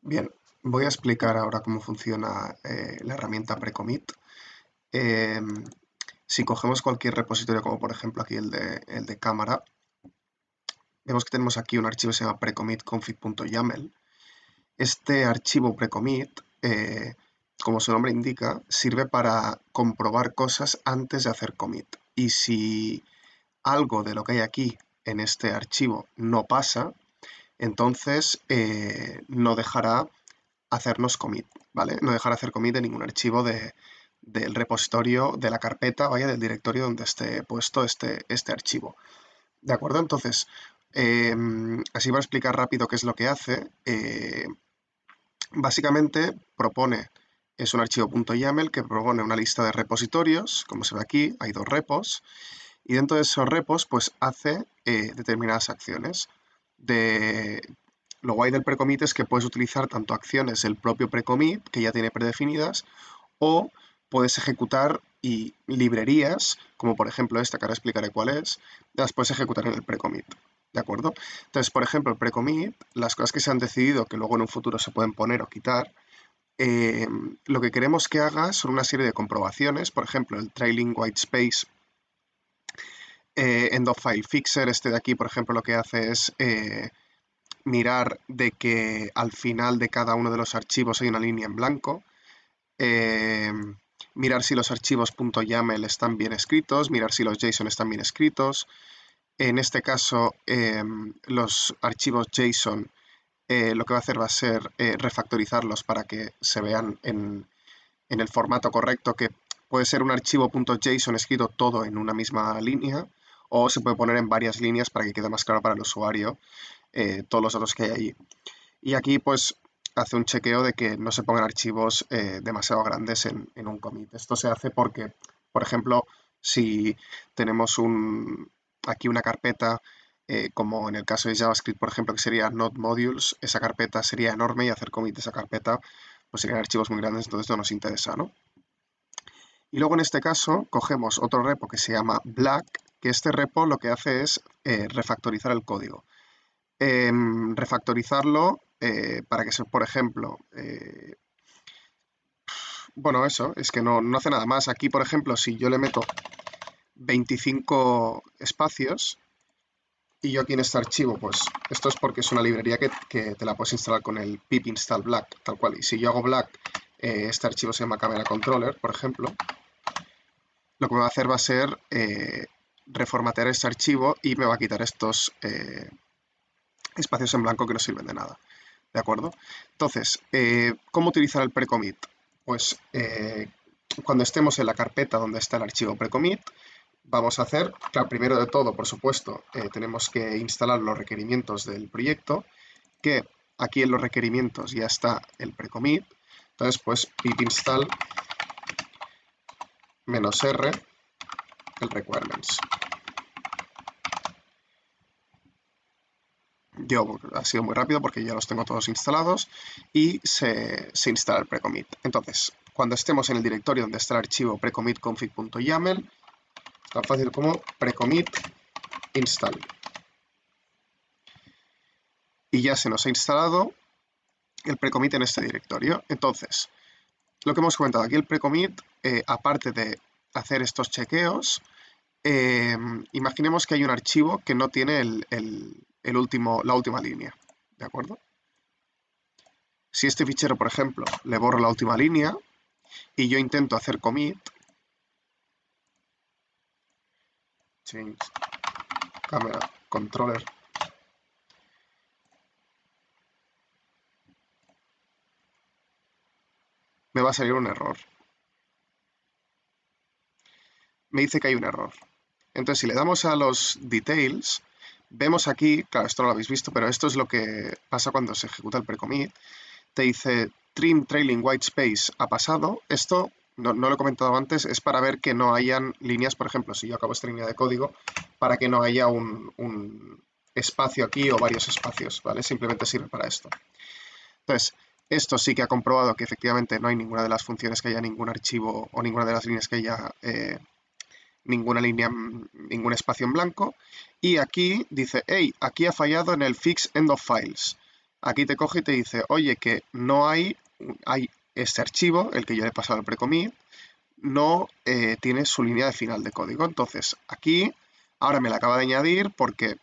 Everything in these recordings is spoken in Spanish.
Bien, voy a explicar ahora cómo funciona la herramienta Precommit. Em, si cogemos cualquier repositorio, como por ejemplo aquí el de cámara, vemos que tenemos aquí un archivo que se llama precommit.config.yaml. Este archivo precommit, como su nombre indica, sirve para comprobar cosas antes de hacer commit. Y si algo de lo que hay aquí en este archivo no pasa, entonces no dejará hacernos commit, ¿vale? No dejar hacer commit de ningún archivo del repositorio, de la carpeta, vaya, del directorio donde esté puesto este archivo. ¿De acuerdo? Entonces, así voy a explicar rápido qué es lo que hace. Básicamente propone, es un archivo .yaml que propone una lista de repositorios, como se ve aquí, hay dos repos, y dentro de esos repos pues hace determinadas acciones. Lo guay del precommit es que puedes utilizar tanto acciones del propio precommit, que ya tiene predefinidas, o puedes ejecutar librerías, como por ejemplo esta, que ahora explicaré cuál es, las puedes ejecutar en el precommit. ¿De acuerdo? Entonces, por ejemplo, el precommit, las cosas que se han decidido que luego en un futuro se pueden poner o quitar, lo que queremos que haga son una serie de comprobaciones, por ejemplo, el trailing white space end of file fixer, este de aquí, por ejemplo, lo que hace es mirar de que al final de cada uno de los archivos hay una línea en blanco, eh, mirar si los archivos .yaml están bien escritos, mirar si los JSON están bien escritos. En este caso, los archivos JSON lo que va a hacer va a ser refactorizarlos para que se vean en el formato correcto, que puede ser un archivo .json escrito todo en una misma línea, o se puede poner en varias líneas para que quede más claro para el usuario todos los datos que hay allí. Y aquí pues hace un chequeo de que no se pongan archivos demasiado grandes en un commit. Esto se hace porque, por ejemplo, si tenemos aquí una carpeta, como en el caso de JavaScript, por ejemplo, que sería Node Modules, esa carpeta sería enorme y hacer commit de esa carpeta pues serían archivos muy grandes, entonces no nos interesa, ¿no? Y luego en este caso cogemos otro repo que se llama Black, que este repo lo que hace es refactorizar el código. Refactorizarlo para que, por ejemplo, bueno, eso, es que no hace nada más. Aquí, por ejemplo, si yo le meto 25 espacios y yo aquí en este archivo, pues esto es porque es una librería que te la puedes instalar con el pip install black, tal cual. Y si yo hago black, este archivo se llama camera controller, por ejemplo, lo que me va a hacer va a ser reformatear este archivo y me va a quitar estos espacios en blanco que no sirven de nada. ¿De acuerdo? Entonces, ¿cómo utilizar el precommit? Pues cuando estemos en la carpeta donde está el archivo precommit, vamos a hacer, claro, primero de todo, por supuesto, tenemos que instalar los requerimientos del proyecto, que aquí en los requerimientos ya está el precommit. Entonces, pues pip install -r el requirements. Yo ha sido muy rápido porque ya los tengo todos instalados y se instala el precommit. Entonces, cuando estemos en el directorio donde está el archivo precommit.config.yaml, es tan fácil como precommit install. Y ya se nos ha instalado el precommit en este directorio. Entonces, lo que hemos comentado aquí, el precommit, aparte de hacer estos chequeos, imaginemos que hay un archivo que no tiene la última línea, ¿de acuerdo? Si este fichero, por ejemplo, le borro la última línea y yo intento hacer commit, change camera controller, me va a salir un error. Me dice que hay un error. Entonces, si le damos a los details, vemos aquí, claro, esto no lo habéis visto, pero esto es lo que pasa cuando se ejecuta el precommit. Te dice trim trailing white space ha pasado. Esto, no lo he comentado antes, es para ver que no hayan líneas, por ejemplo, si yo acabo esta línea de código, para que no haya un espacio aquí o varios espacios, ¿vale? Simplemente sirve para esto. Entonces, esto sí que ha comprobado que efectivamente no hay ninguna de las funciones que haya ningún archivo o ninguna de las líneas que haya ninguna línea, ningún espacio en blanco. Y aquí dice, hey, aquí ha fallado en el fix end of files. aquí te coge y te dice, oye, que no hay este archivo, el que yo le he pasado al precommit, no tiene su línea de final de código. Entonces, aquí, ahora me la acaba de añadir porque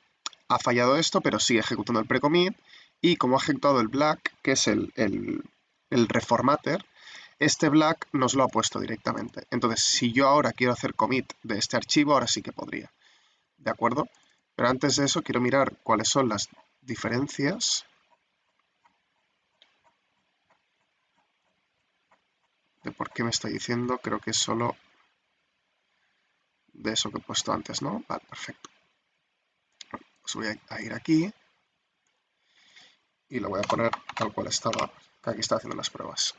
ha fallado esto, pero sigue ejecutando el precommit. Y como ha ejecutado el black, que es el reformatter, este black nos lo ha puesto directamente. Entonces, si yo ahora quiero hacer commit de este archivo, ahora sí que podría. ¿De acuerdo? Pero antes de eso, quiero mirar cuáles son las diferencias de por qué me está diciendo. Creo que es solo de eso que he puesto antes, ¿no? Vale, perfecto. Pues voy a ir aquí y lo voy a poner tal cual estaba, que aquí está haciendo las pruebas.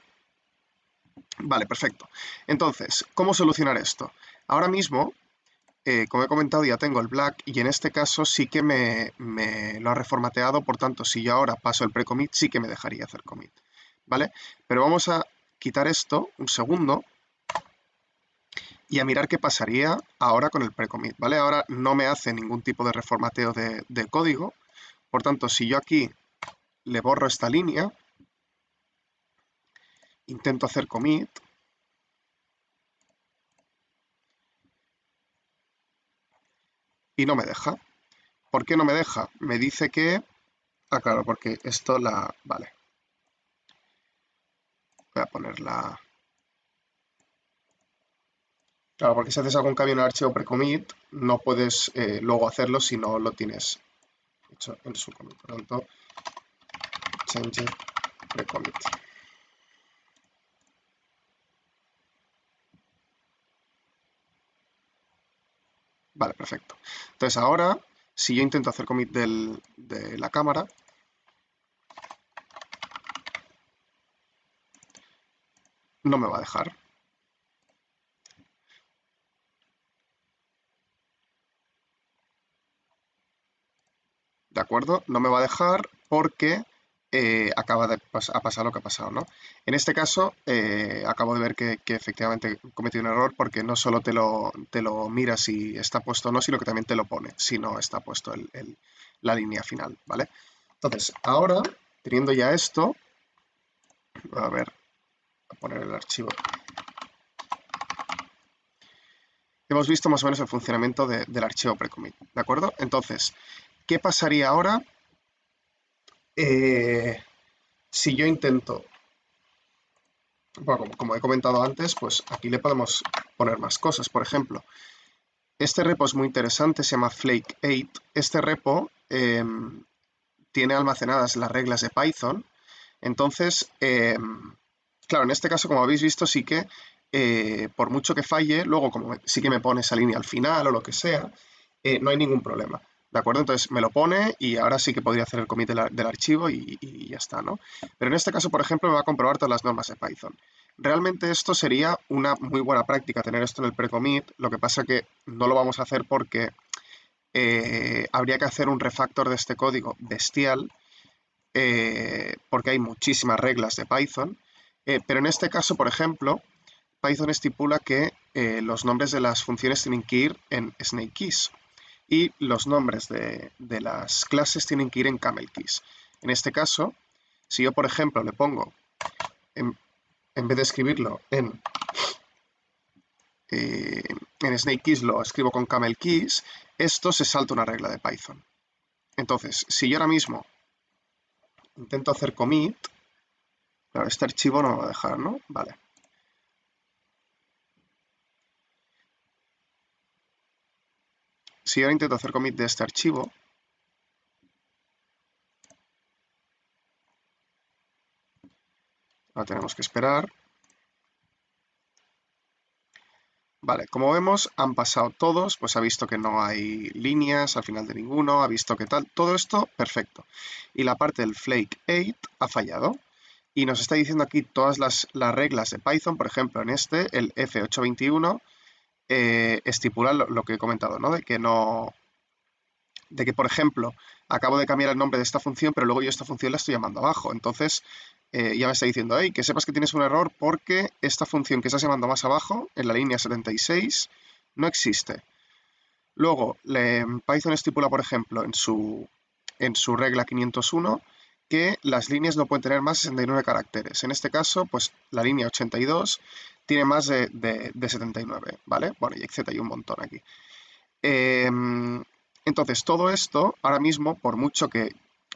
Vale, perfecto. Entonces, ¿cómo solucionar esto? Ahora mismo, como he comentado, ya tengo el black y en este caso sí que me lo ha reformateado, por tanto, si yo ahora paso el pre-commit, sí que me dejaría hacer commit, ¿vale? Pero vamos a quitar esto un segundo y a mirar qué pasaría ahora con el pre-commit, ¿vale? Ahora no me hace ningún tipo de reformateo de código, por tanto, si yo aquí le borro esta línea, intento hacer commit, y no me deja. ¿Por qué no me deja? Me dice que... Ah, claro, porque esto la... Vale. Voy a ponerla... Claro, porque si haces algún cambio en el archivo precommit, no puedes luego hacerlo si no lo tienes hecho en su commit. Por lo tanto, change precommit. Vale, perfecto. Entonces ahora, si yo intento hacer commit de la cámara, no me va a dejar. ¿De acuerdo? No me va a dejar porque acaba de ha pasado lo que ha pasado, ¿no? En este caso, acabo de ver que efectivamente he cometido un error porque no solo te lo mira si está puesto o no, sino que también te lo pone si no está puesto la línea final, ¿vale? Entonces, ahora, teniendo ya esto, a ver, a poner el archivo. Hemos visto más o menos el funcionamiento del archivo precommit, ¿de acuerdo? Entonces, ¿qué pasaría ahora si yo intento, bueno, como he comentado antes, pues aquí le podemos poner más cosas. Por ejemplo, este repo es muy interesante, se llama Flake8. Este repo tiene almacenadas las reglas de Python. Entonces, claro, en este caso, como habéis visto, sí que por mucho que falle, luego como sí que me pone esa línea al final o lo que sea, no hay ningún problema. ¿De acuerdo? Entonces me lo pone y ahora sí que podría hacer el commit del archivo y ya está, ¿no? Pero en este caso, por ejemplo, me va a comprobar todas las normas de Python. Realmente esto sería una muy buena práctica, tener esto en el pre-commit. Lo que pasa que no lo vamos a hacer porque habría que hacer un refactor de este código bestial, porque hay muchísimas reglas de Python. Pero en este caso, por ejemplo, Python estipula que los nombres de las funciones tienen que ir en snake keys y los nombres de las clases tienen que ir en camel keys. En este caso, si yo, por ejemplo, le pongo, en vez de escribirlo en snake keys, lo escribo con camel keys, esto se salta una regla de Python. Entonces, si yo ahora mismo intento hacer commit, claro, este archivo no me va a dejar, ¿no? Vale. Si ahora intento hacer commit de este archivo, ahora tenemos que esperar. Vale, como vemos, han pasado todos, pues ha visto que no hay líneas al final de ninguno, ha visto que tal, todo esto perfecto. Y la parte del Flake8 ha fallado. Y nos está diciendo aquí todas las reglas de Python, por ejemplo, en este, el F821, estipula lo que he comentado, ¿no? De que, por ejemplo, acabo de cambiar el nombre de esta función, pero luego yo esta función la estoy llamando abajo. Entonces, ya me está diciendo, hey, que sepas que tienes un error porque esta función que estás llamando más abajo, en la línea 76, no existe. Luego, Python estipula, por ejemplo, en su regla 501, que las líneas no pueden tener más de 69 caracteres. En este caso, pues la línea 82 tiene más de 79, ¿vale? Bueno, y etcétera, hay un montón aquí. Entonces, todo esto, ahora mismo, por mucho que,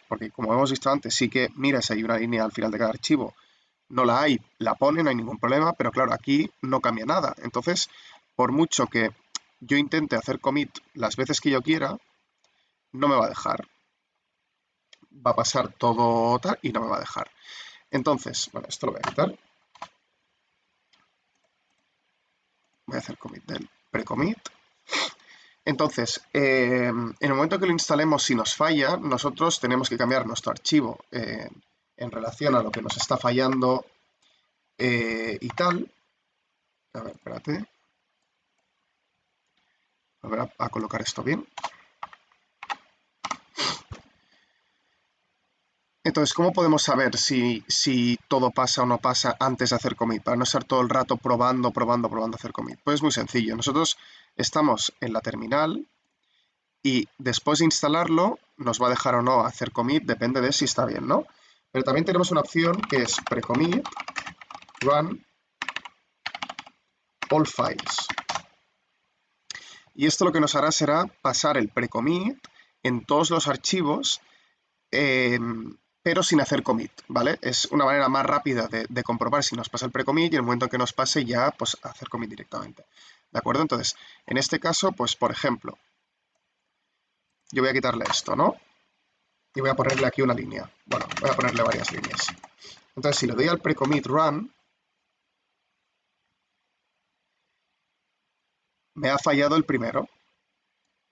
porque como hemos visto antes, sí que mira si hay una línea al final de cada archivo, no la hay, la pone, no hay ningún problema, pero claro, aquí no cambia nada. Entonces, por mucho que yo intente hacer commit las veces que yo quiera, no me va a dejar. Va a pasar todo tal y no me va a dejar. Entonces, bueno, esto lo voy a quitar. Voy a hacer commit del pre-commit. Entonces, en el momento que lo instalemos, si nos falla, nosotros tenemos que cambiar nuestro archivo en relación a lo que nos está fallando y tal. A ver, espérate. A ver, a colocar esto bien. Entonces, ¿cómo podemos saber si todo pasa o no pasa antes de hacer commit? Para no estar todo el rato probando hacer commit. Pues es muy sencillo. Nosotros estamos en la terminal y después de instalarlo nos va a dejar o no hacer commit, depende de si está bien, ¿no? Pero también tenemos una opción que es pre-commit run all files. Y esto lo que nos hará será pasar el pre-commit en todos los archivos, pero sin hacer commit, ¿vale? Es una manera más rápida de comprobar si nos pasa el pre-commit y en el momento que nos pase ya, pues hacer commit directamente. ¿De acuerdo? Entonces, en este caso, pues por ejemplo, yo voy a quitarle esto, ¿no? Y voy a ponerle aquí una línea. Bueno, voy a ponerle varias líneas. Entonces, si le doy al pre-commit run, me ha fallado el primero,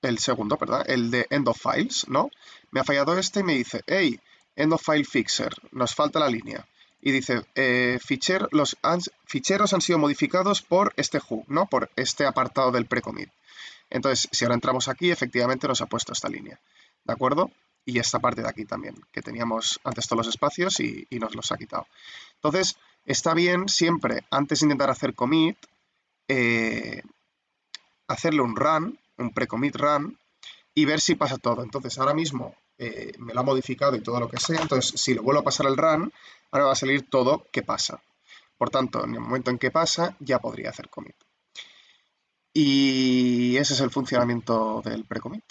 el segundo, ¿verdad? El de end of files, ¿no? Me ha fallado este y me dice, hey, end of file fixer, nos falta la línea. Y dice, los ficheros han sido modificados por este hook, ¿no? Por este apartado del pre-commit. Entonces, si ahora entramos aquí, efectivamente nos ha puesto esta línea, ¿de acuerdo? Y esta parte de aquí también, que teníamos antes todos los espacios y nos los ha quitado. Entonces, está bien siempre, antes de intentar hacer commit, eh, hacerle un run, un pre-commit run, y ver si pasa todo. Entonces, ahora mismo me lo ha modificado y todo lo que sea. Entonces, si lo vuelvo a pasar el run, ahora va a salir todo que pasa. Por tanto, en el momento en que pasa, ya podría hacer commit. Y ese es el funcionamiento del pre-commit.